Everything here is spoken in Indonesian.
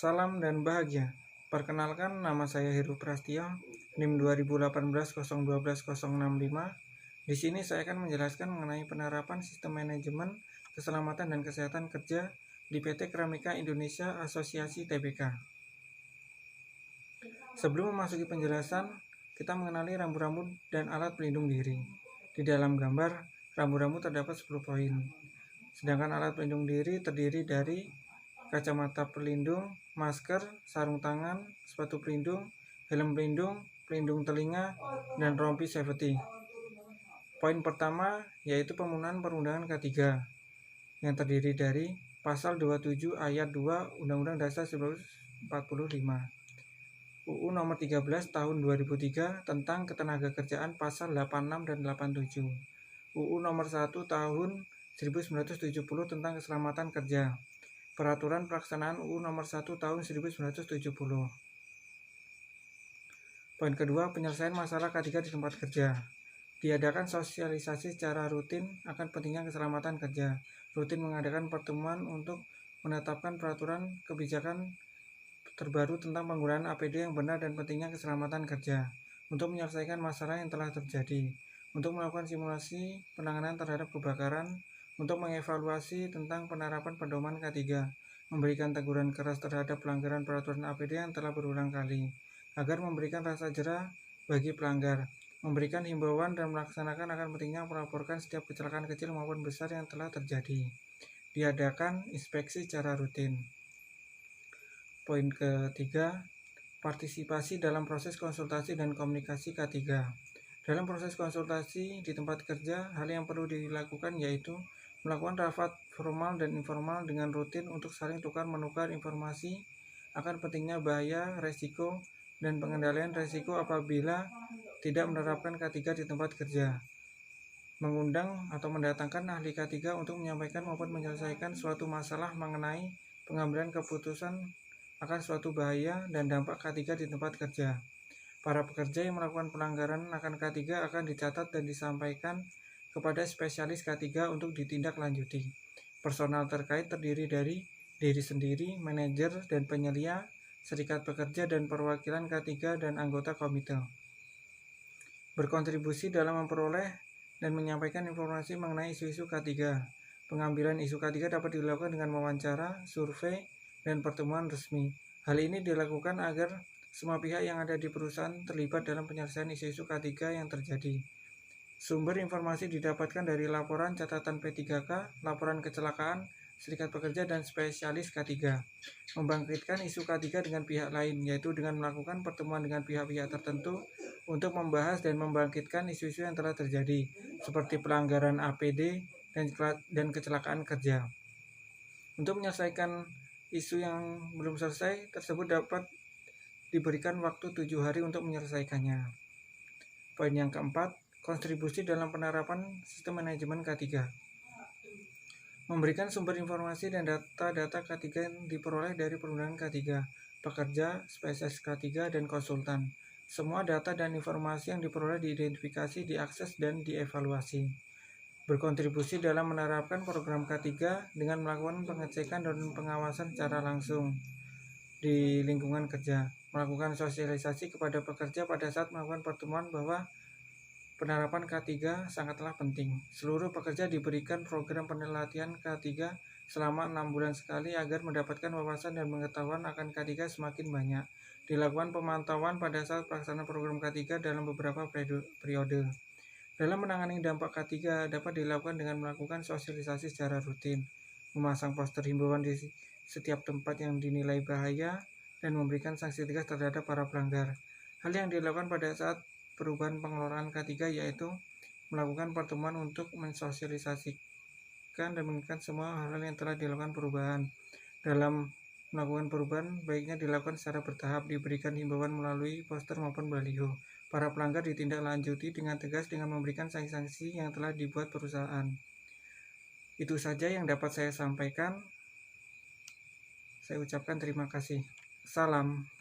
Salam dan bahagia. Perkenalkan, nama saya Heru Prastio, NIM 2018-012-065. Di sini saya akan menjelaskan mengenai penerapan sistem manajemen keselamatan dan kesehatan kerja di PT Keramika Indonesia Asosiasi Tbk. Sebelum memasuki penjelasan, kita mengenali rambu-rambu dan alat pelindung diri. Di dalam gambar, rambu-rambu terdapat 10 poin. Sedangkan alat pelindung diri terdiri dari kacamata pelindung, masker, sarung tangan, sepatu pelindung, helm pelindung, pelindung telinga, dan rompi safety. Poin pertama yaitu pemenuhan perundangan K3 yang terdiri dari Pasal 27 Ayat 2 Undang-Undang Dasar 1945, UU Nomor 13 Tahun 2003 tentang Ketenagakerjaan Pasal 86 dan 87, UU Nomor 1 Tahun 1970 tentang Keselamatan Kerja, Peraturan Pelaksanaan UU Nomor 1 Tahun 1970. Poin kedua, penyelesaian masalah K3 di tempat kerja. Diadakan sosialisasi secara rutin akan pentingnya keselamatan kerja. Rutin mengadakan pertemuan untuk menetapkan peraturan kebijakan terbaru tentang penggunaan APD yang benar dan pentingnya keselamatan kerja. Untuk menyelesaikan masalah yang telah terjadi. Untuk melakukan simulasi penanganan terhadap kebakaran. Untuk mengevaluasi tentang penerapan pedoman K3, memberikan teguran keras terhadap pelanggaran peraturan APD yang telah berulang kali, agar memberikan rasa jera bagi pelanggar, memberikan himbauan dan melaksanakan akan pentingnya melaporkan setiap kecelakaan kecil maupun besar yang telah terjadi. Diadakan inspeksi secara rutin. Poin ketiga, partisipasi dalam proses konsultasi dan komunikasi K3. Dalam proses konsultasi di tempat kerja, hal yang perlu dilakukan yaitu melakukan rapat formal dan informal dengan rutin untuk saling tukar-menukar informasi akan pentingnya bahaya, resiko, dan pengendalian resiko apabila tidak menerapkan K3 di tempat kerja. Mengundang atau mendatangkan ahli K3 untuk menyampaikan maupun menyelesaikan suatu masalah mengenai pengambilan keputusan akan suatu bahaya dan dampak K3 di tempat kerja. Para pekerja yang melakukan pelanggaran akan K3 akan dicatat dan disampaikan kepada spesialis K3 untuk ditindaklanjuti. Personal terkait terdiri dari diri sendiri, manajer dan penyelia, serikat pekerja dan perwakilan K3 dan anggota komite. Berkontribusi dalam memperoleh dan menyampaikan informasi mengenai isu-isu K3. Pengambilan isu K3 dapat dilakukan dengan wawancara, survei, dan pertemuan resmi. Hal ini dilakukan agar semua pihak yang ada di perusahaan terlibat dalam penyelesaian isu-isu K3 yang terjadi. Sumber informasi didapatkan dari laporan catatan P3K, laporan kecelakaan, serikat pekerja, dan spesialis K3. Membangkitkan isu K3 dengan pihak lain, yaitu dengan melakukan pertemuan dengan pihak-pihak tertentu untuk membahas dan membangkitkan isu-isu yang telah terjadi, seperti pelanggaran APD dan kecelakaan kerja. Untuk menyelesaikan isu yang belum selesai tersebut dapat diberikan waktu 7 hari untuk menyelesaikannya. Poin yang keempat, kontribusi dalam penerapan sistem manajemen K3. Memberikan sumber informasi dan data-data K3 yang diperoleh dari perundangan K3, pekerja, spesialis K3, dan konsultan. Semua data dan informasi yang diperoleh diidentifikasi, diakses, dan dievaluasi. Berkontribusi dalam menerapkan program K3 dengan melakukan pengecekan dan pengawasan secara langsung di lingkungan kerja. Melakukan sosialisasi kepada pekerja pada saat melakukan pertemuan bahwa penerapan K3 sangatlah penting. Seluruh pekerja diberikan program penelatihan K3 selama 6 bulan sekali agar mendapatkan wawasan dan pengetahuan akan K3 semakin banyak. Dilakukan pemantauan pada saat pelaksanaan program K3 dalam beberapa periode. Dalam menangani dampak K3 dapat dilakukan dengan melakukan sosialisasi secara rutin, memasang poster himbauan di setiap tempat yang dinilai bahaya, dan memberikan sanksi tegas terhadap para pelanggar. Hal yang dilakukan pada saat perubahan pengelolaan K3 yaitu melakukan pertemuan untuk mensosialisasikan dan mengingatkan semua hal-hal yang telah dilakukan perubahan. Dalam melakukan perubahan, baiknya dilakukan secara bertahap, diberikan himbauan melalui poster maupun baliho. Para pelanggar ditindaklanjuti dengan tegas dengan memberikan sanksi-sanksi yang telah dibuat perusahaan. Itu saja yang dapat saya sampaikan. Saya ucapkan terima kasih. Salam.